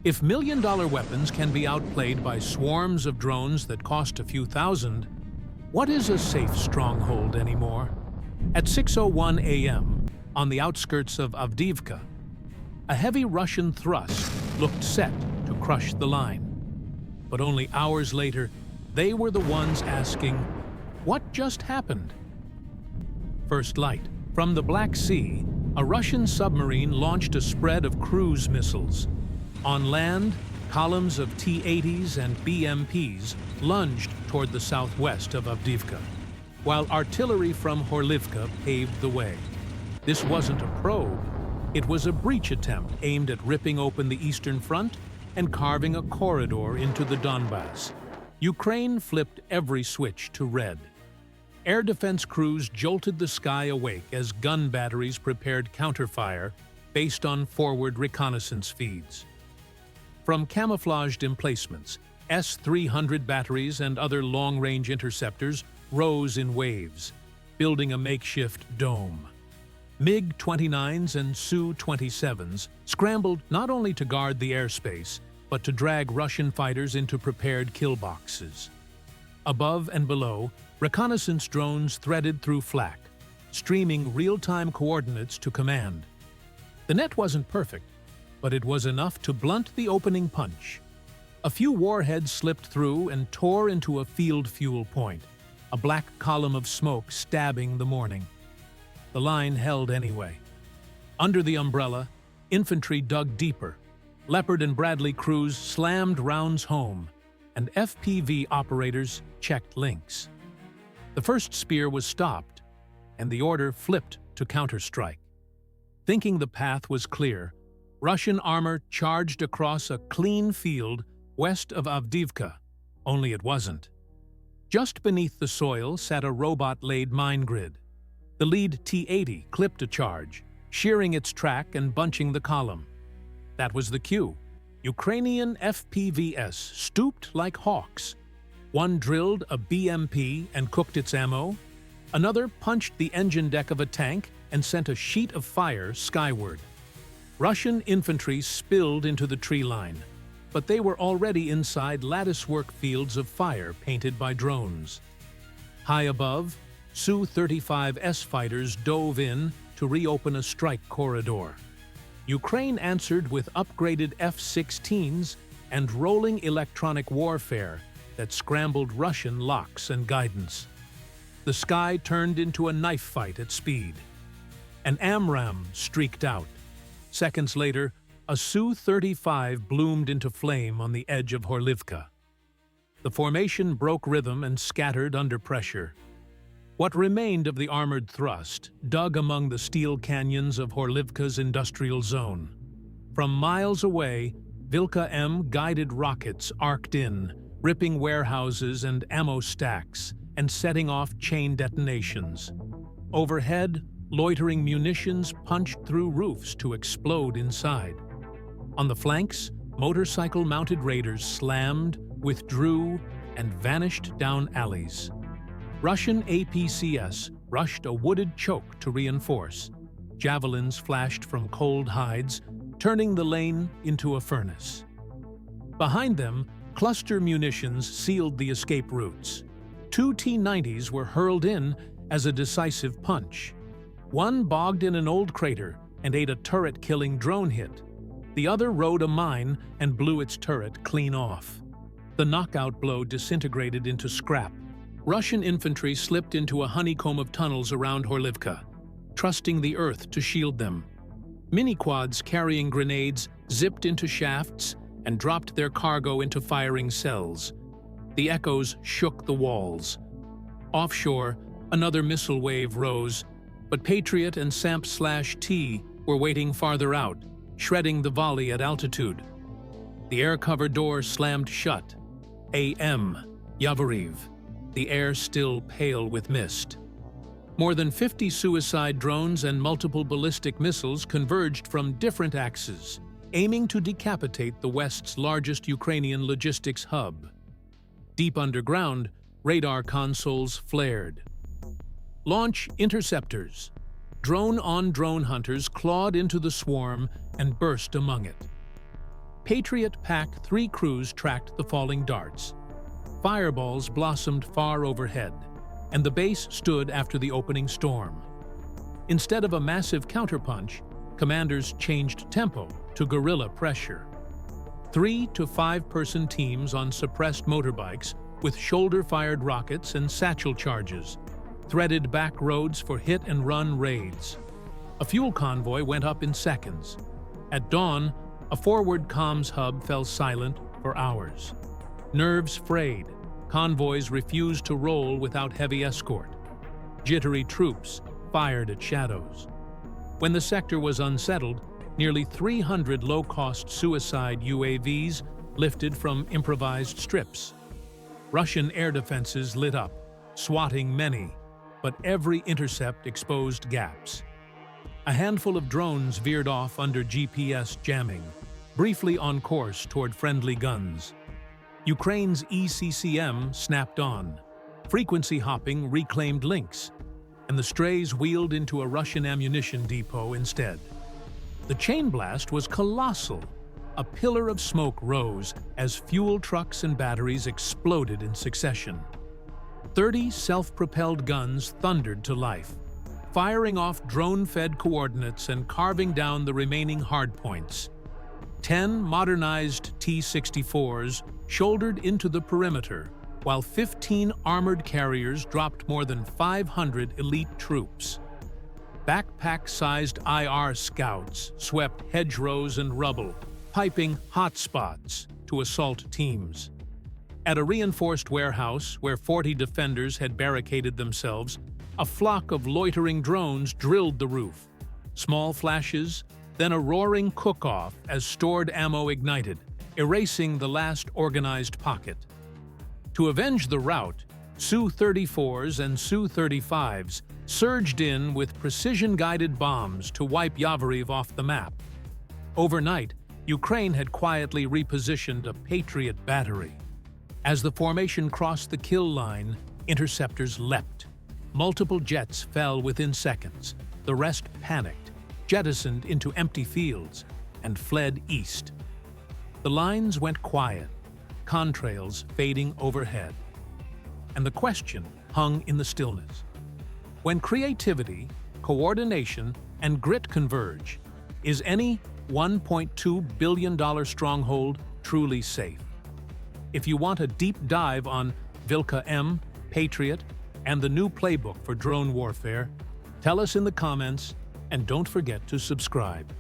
If million-dollar weapons can be outplayed by swarms of drones that cost a few thousand, what is a safe stronghold anymore? At 6:01 a.m., on the outskirts of Avdiivka, a heavy Russian thrust looked set to crush the line. But only hours later, they were the ones asking, what just happened? First light. From the Black Sea, a Russian submarine launched a spread of cruise missiles. On land, columns of T-80s and BMPs lunged toward the southwest of Avdiivka, while artillery from Horlivka paved the way. This wasn't a probe. It was a breach attempt aimed at ripping open the Eastern Front and carving a corridor into the Donbass. Ukraine flipped every switch to red. Air defense crews jolted the sky awake as gun batteries prepared counterfire based on forward reconnaissance feeds. From camouflaged emplacements, S-300 batteries and other long-range interceptors rose in waves, building a makeshift dome. MiG-29s and Su-27s scrambled not only to guard the airspace, but to drag Russian fighters into prepared kill boxes. Above and below, reconnaissance drones threaded through flak, streaming real-time coordinates to command. The net wasn't perfect, but it was enough to blunt the opening punch. A few warheads slipped through and tore into a field fuel point, a black column of smoke stabbing the morning. The line held anyway. Under the umbrella, infantry dug deeper. Leopard and Bradley crews slammed rounds home, and FPV operators checked links. The first spear was stopped, and the order flipped to counterstrike. Thinking the path was clear, Russian armor charged across a clean field west of Avdiivka, only it wasn't. Just beneath the soil sat a robot-laid mine grid. The lead T-80 clipped a charge, shearing its track and bunching the column. That was the cue. Ukrainian FPVs stooped like hawks. One drilled a BMP and cooked its ammo. Another punched the engine deck of a tank and sent a sheet of fire skyward. Russian infantry spilled into the tree line, but they were already inside latticework fields of fire painted by drones. High above, Su-35S fighters dove in to reopen a strike corridor. Ukraine answered with upgraded F-16s and rolling electronic warfare that scrambled Russian locks and guidance. The sky turned into a knife fight at speed. An AMRAAM streaked out. Seconds later, a Su-35 bloomed into flame on the edge of Horlivka. The formation broke rhythm and scattered under pressure. What remained of the armored thrust dug among the steel canyons of Horlivka's industrial zone. From miles away, Vilkha-M guided rockets arced in, ripping warehouses and ammo stacks and setting off chain detonations. Overhead, loitering munitions punched through roofs to explode inside. On the flanks, motorcycle-mounted raiders slammed, withdrew, and vanished down alleys. Russian APCS rushed a wooded choke to reinforce. Javelins flashed from cold hides, turning the lane into a furnace. Behind them, cluster munitions sealed the escape routes. 2 T-90s were hurled in as a decisive punch. One bogged in an old crater and ate a turret-killing drone hit. The other rode a mine and blew its turret clean off. The knockout blow disintegrated into scrap. Russian infantry slipped into a honeycomb of tunnels around Horlivka, trusting the earth to shield them. Mini-quads carrying grenades zipped into shafts and dropped their cargo into firing cells. The echoes shook the walls. Offshore, another missile wave rose, but Patriot and SAMP/T were waiting farther out, shredding the volley at altitude. The air cover door slammed shut. AM, Yavoriv, the air still pale with mist. More than 50 suicide drones and multiple ballistic missiles converged from different axes, aiming to decapitate the West's largest Ukrainian logistics hub. Deep underground, radar consoles flared. Launch interceptors. Drone-on-drone hunters clawed into the swarm and burst among it. Patriot PAC-3 crews tracked the falling darts. Fireballs blossomed far overhead, and the base stood after the opening storm. Instead of a massive counterpunch, commanders changed tempo to guerrilla pressure. 3 to 5 person teams on suppressed motorbikes with shoulder-fired rockets and satchel charges threaded back roads for hit-and-run raids. A fuel convoy went up in seconds. At dawn, a forward comms hub fell silent for hours. Nerves frayed. Convoys refused to roll without heavy escort. Jittery troops fired at shadows. When the sector was unsettled, nearly 300 low-cost suicide UAVs lifted from improvised strips. Russian air defenses lit up, swatting many, but every intercept exposed gaps. A handful of drones veered off under GPS jamming, briefly on course toward friendly guns. Ukraine's ECCM snapped on. Frequency hopping reclaimed links, and the strays wheeled into a Russian ammunition depot instead. The chain blast was colossal. A pillar of smoke rose as fuel trucks and batteries exploded in succession. 30 self-propelled guns thundered to life, firing off drone-fed coordinates and carving down the remaining hardpoints. 10 modernized T-64s shouldered into the perimeter, while 15 armored carriers dropped more than 500 elite troops. Backpack-sized IR scouts swept hedgerows and rubble, piping hotspots to assault teams. At a reinforced warehouse where 40 defenders had barricaded themselves, a flock of loitering drones drilled the roof. Small flashes, then a roaring cook-off as stored ammo ignited, erasing the last organized pocket. To avenge the rout, Su-34s and Su-35s surged in with precision-guided bombs to wipe Yavoriv off the map. Overnight, Ukraine had quietly repositioned a Patriot battery. As the formation crossed the kill line, interceptors leapt. Multiple jets fell within seconds. The rest panicked, jettisoned into empty fields, and fled east. The lines went quiet, contrails fading overhead. And the question hung in the stillness. When creativity, coordination, and grit converge, is any $1.2 billion stronghold truly safe? If you want a deep dive on Vilkha-M, Patriot, and the new playbook for drone warfare, tell us in the comments and don't forget to subscribe.